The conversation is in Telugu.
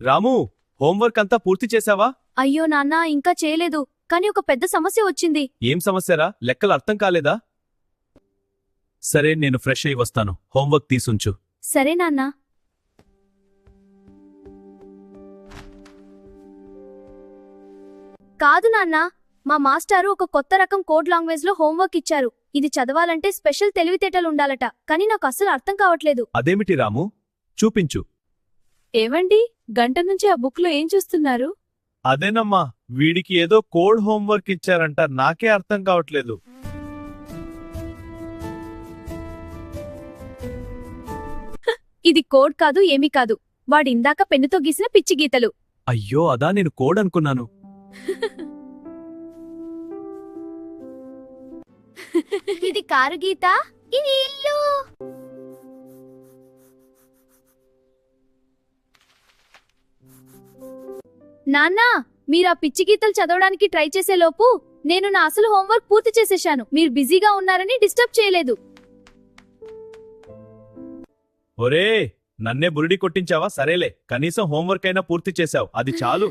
రాము, హోంవర్క్ అంతా పూర్తి చేశావా? అయ్యో నాన్నా, ఇంకా చేయలేదు. కానీ ఒక పెద్ద సమస్య వచ్చింది. ఏం సమస్యరా? లెక్కలు అర్థం కాలేదా? సరే, నేను ఫ్రెష్ అయి వస్తాను. హోంవర్క్ తీసుంచు. సరే నాన్నా. కాదు నాన్నా, మా మాస్టారు ఒక కొత్త రకం కోడ్ లాంగ్వేజ్ లో హోంవర్క్ ఇచ్చారు. ఇది చదవాలంటే స్పెషల్ తెలివితేటలుండాలట. కానీ నాకు అస్సలు అర్థం కావట్లేదు. అదేమిటి రాము? చూపించు. ఏవండి, గంట నుంచి ఆ బుక్ లో ఏం చూస్తున్నారు? అదేనమ్మా, వీడికి ఏదో కోడ్ హోంవర్క్ ఇచ్చారంట. నాకే అర్థం కావట్లేదు. ఇది కోడ్ కాదు, ఏమీ కాదు. వాడిందాక పెన్నుతో గీసిన పిచ్చి గీతలు. అయ్యో, అదా నేను కోడ్ అనుకున్నాను. ఇది కారు గీత, ఇది ఇల్లు. నాన్నా, మీరా పిచ్చి గీతలు చదవడానికి ట్రై చేసేలోపు నేను నా అసలు హోంవర్క్ పూర్తి చేసేశాను. మీరు బిజీగా ఉన్నారని డిస్టర్బ్ చేయలేదు. ఒరే, నన్నే బురిడి కొట్టించావా? సరేలే, కనీసం హోంవర్క్ అయినా పూర్తి చేశావు, అది చాలు.